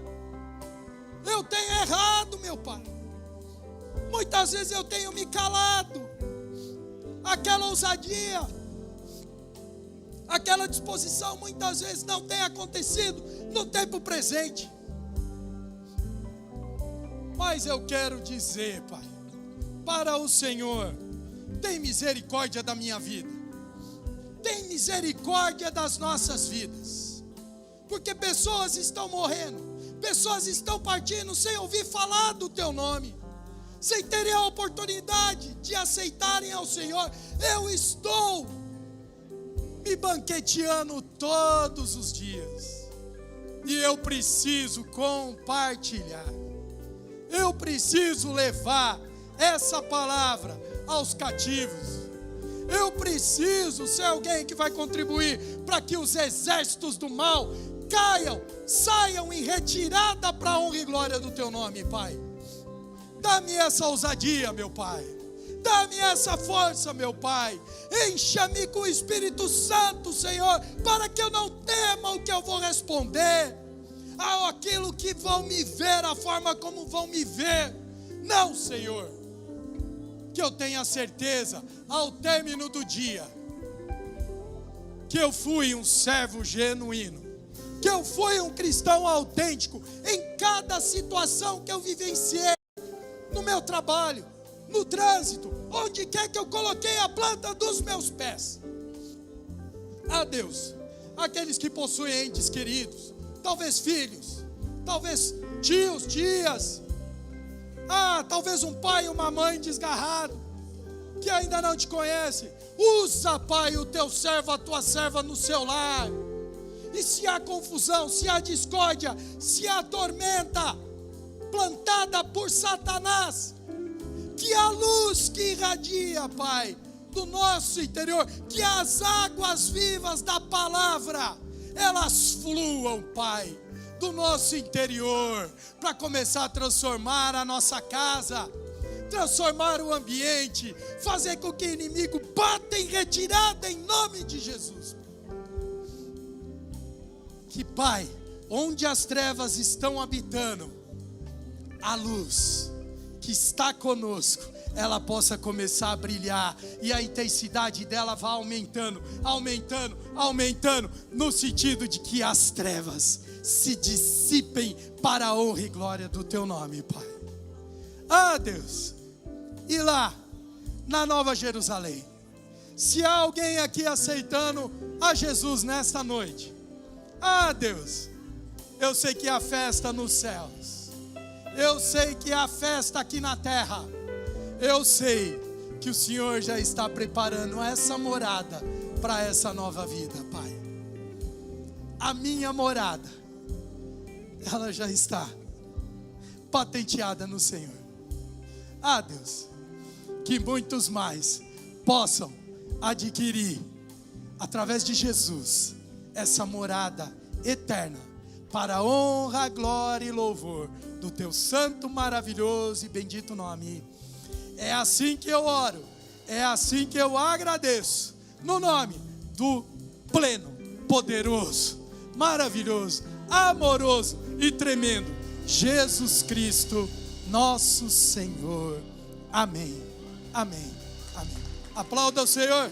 Speaker 1: eu tenho errado, meu Pai. Muitas vezes eu tenho me calado. Aquela ousadia, aquela disposição muitas vezes não tem acontecido no tempo presente. Mas eu quero dizer, Pai, para o Senhor: tem misericórdia da minha vida, tem misericórdia das nossas vidas, porque pessoas estão morrendo, pessoas estão partindo sem ouvir falar do Teu nome, sem terem a oportunidade de aceitarem ao Senhor. Eu estou me banqueteando todos os dias, e eu preciso compartilhar, eu preciso levar essa palavra aos cativos, eu preciso ser alguém que vai contribuir para que os exércitos do mal caiam, saiam em retirada para a honra e glória do Teu nome, Pai. Dá-me essa ousadia, meu Pai, dá-me essa força, meu Pai, encha-me com o Espírito Santo, Senhor, para que eu não tema o que eu vou responder, aquilo que vão me ver, a forma como vão me ver. Não, Senhor, que eu tenha certeza, ao término do dia, que eu fui um servo genuíno, que eu fui um cristão autêntico, em cada situação que eu vivenciei, no meu trabalho, no trânsito, onde quer que eu coloquei a planta dos meus pés. Ah, Deus, aqueles que possuem entes queridos, talvez filhos, talvez tios, tias, talvez um pai e uma mãe desgarrado, que ainda não te conhece. Usa, Pai, o Teu servo, a Tua serva no seu lar. E se há confusão, se há discórdia, se há tormenta plantada por Satanás, que a luz que irradia, Pai, do nosso interior, que as águas vivas da palavra, elas fluam, Pai, do nosso interior, para começar a transformar a nossa casa, transformar o ambiente, fazer com que o inimigo bata em retirada em nome de Jesus. Que, Pai, onde as trevas estão habitando, a luz que está conosco, ela possa começar a brilhar, e a intensidade dela vai aumentando, aumentando, aumentando, no sentido de que as trevas se dissipem para a honra e glória do Teu nome, Pai. Ah, Deus, e lá, na Nova Jerusalém, se há alguém aqui aceitando a Jesus nesta noite, ah, Deus, eu sei que há festa nos céus, eu sei que há festa aqui na terra, eu sei que o Senhor já está preparando essa morada para essa nova vida, Pai. A minha morada, ela já está patenteada no Senhor. Ah, Deus, que muitos mais possam adquirir, através de Jesus, essa morada eterna, para a honra, glória e louvor do Teu santo, maravilhoso e bendito nome. É assim que eu oro, é assim que eu agradeço, no nome do pleno, poderoso, maravilhoso, amoroso e tremendo Jesus Cristo, nosso Senhor. Amém, amém, amém. Aplauda o Senhor.